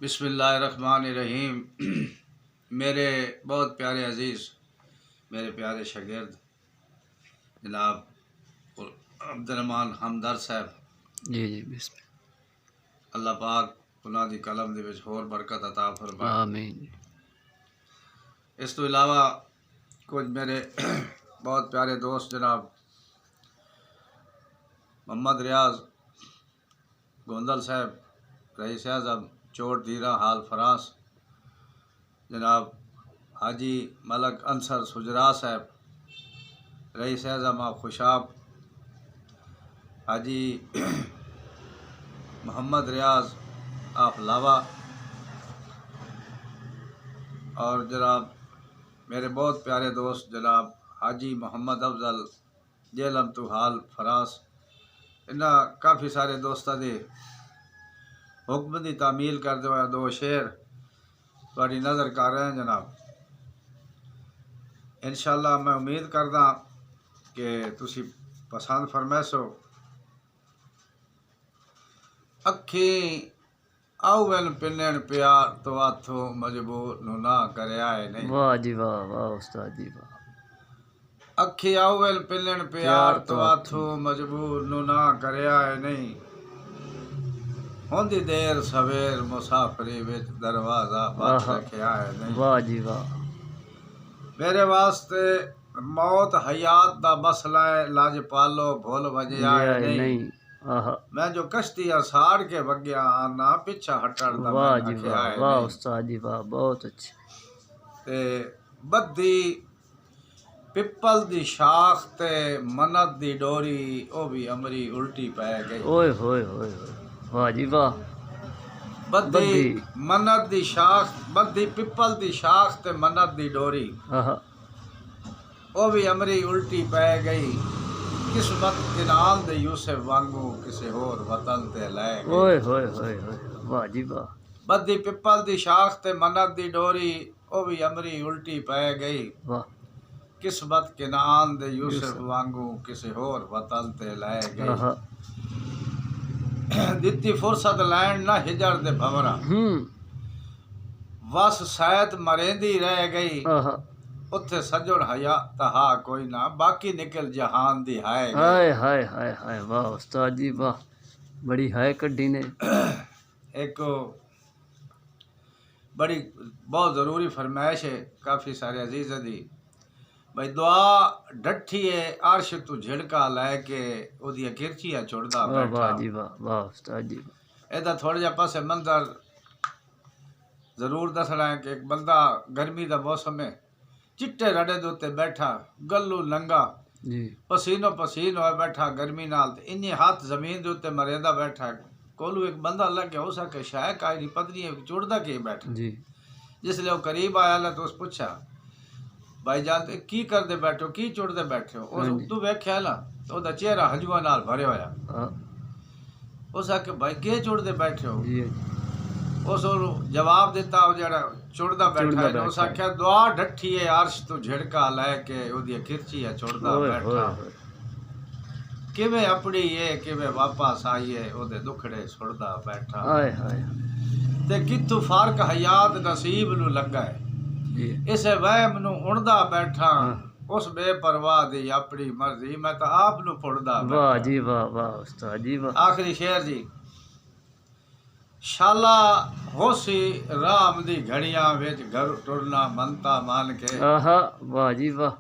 बिस्मिल्लाहिर्रहमानिर्रहीम। मेरे बहुत प्यारे अजीज़, मेरे प्यारे शागिर्द जनाब अब्दुर्रहमान हमदर्द साहब, जी जी बिस्मिल्लाह। अल्लाह पाक उन्हां दी कलम दे विच होर बरकत अता फरमाए। आमीन। इस तो इलावा कुछ मेरे बहुत प्यारे दोस्त जनाब मोहम्मद रियाज गोंदल साहब, रईस आज़म चोट धीरा हाल फरास, जनाब हाजी मलक अंसर सुजरा साहब, रईस आज़म ऑफ खुशाब, हाजी मोहम्मद रियाज ऑफ लावा, और जनाब मेरे बहुत प्यारे दोस्त जनाब हाजी मोहम्मद अफजल जेलम तो हाल फरास। इन्होंने काफ़ी सारे दोस्तों के हुक्म की तामील करते हुए दो शेर थोड़ी नज़र कर रहे हैं जनाब। इंशाअल्लाह मैं उम्मीद करदा कि तुसी पसंद फरमैसो। अखी आउन पिनण प्यार तो आथो मजबूर नु ना करया है नहीं। वाह जी वाह, वाह उस्ताद जी वाह। अखी आउन पिनण प्यार तो आथो मजबूर नु ना करया है नहीं। होंदी देर सवेर मुसाफरी विच दरवाजा बंद रखिया है नहीं। वाह जी वाह। मेरे वास्ते मौत हयात दा मसला है, लाज पालो भूल वजया है नहीं। मैं जो कश्ती साड़ के वग्या आना पिछा हटण दा वाह जी रखिया वाह, है वाह नहीं। उस्ताद जी वाह, बहुत अच्छे। ते बद्दी पिपल दी शाख ते मन्नत दी डोरी ओ भी अमरी उल्टी पै गई। ओए होए होए होए, वाह जी वाह। बद्दी मन्नत दी शाख, बद्दी पिपल दी शाख ते मन्नत दी डोरी ओ भी अमरी उल्टी पै गई। किस्मत किनाल दे यूसुफ वांगू किसे होर वतन ते लै गई। ओए होए होए होए, वाह जी वाह। बद्दी पिपल दी शाख ते मन्नत दी डोरी ओ भी अमरी उल्टी पै गई। वाह। किस्मत किनाल दे यूसुफ वांगू किसे होर वतन ते लै गई। दित्ती फुरसत लैन ना हिजर दे भंवरा, वस सैत मरेंदी रह गई। उत्थे सजण हया तहा कोई ना, बाकी निकल जहान दी हाय गई। हाय हाय हाय हाय, वाह उस्ताद जी वाह, बड़ी हाय कड्डी ने। एक बड़ी बहुत ज़रूरी फरमाइश है काफ़ी सारे अजीज़ दी, भाई दुआ डठी है अर्श तू झिड़का लैके ओदियां किरचियां चुड़दा बैठा। वाह जी वाह, वाह उस्ताद जी। एदा थोड़ा जिहा पासे मंजर ज़रूर दसना है कि एक बंदा गर्मी दा मौसम है, चिट्टे रड़े दे उत्ते बैठा, गल्लू नंगा जी, पसीनो पसीन होया बैठा गर्मी नाल, ते इन्नी हाथ जमीन दे उत्ते मरेंदा बैठा। कोलू एक बंदा लगे हो सके शायद काई पत्नी चुड़दा के बैठा जी। जिसले वो करीब आया ला तो उस पूछा, भाई जान की करदे बैठो, की चुड़दे बैठे हो? उस तू वेख्या ला तो ओदा चेहरा हंजुआ नाल भरे होया। उस आके भाई के चुड़दे बैठे हो? उस जवाब दिता जेड़ा चुड़दा बैठा है। उस आख्या दुआ डठी है अर्श तू झिड़का लैके ओदियां किरचियां चुड़दा बैठा। किवें अपनी ये किवें वापस आईए ओदे दुखड़े सुड़दा बैठा। हाय हाय ते कित्थों फर्क हयात नसीब नू लगा है, इसे वहम नू उड़दा बैठा। उस बेपरवाह दी अपनी मर्जी मैं तो आप नू पुड़दा बैठा। वाह जी वाह, वाह उस्ताद जी वाह। आखिरी शेर जी, शाला होसी राम दी घड़ियां विच घर टुरना मनता मान के। वाह जी वाह।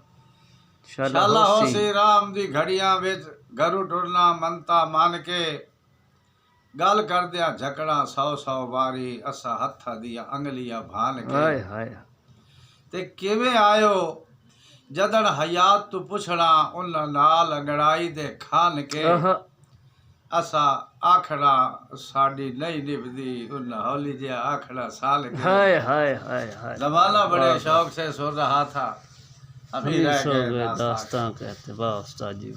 शाला होसी राम दी घड़ियां विच घरू टुरना मनता मान के। गल कर दिया झकड़ा 100 वारी असा हत्था दिया अंगलियां भान के। हाय हाय ते किवें आयो जदन हयात तू पुछड़ा उन नाल अंगड़ाई दे खान के। असा आखड़ा साड़ी नहीं निभदी उन हौली जिया आखड़ा साल के। हाय हाय हाय हाय, ज़माना बड़े शौक से सुन रहा था, अभी रह गए दास्तां कहते। वाह उस्ताद जी।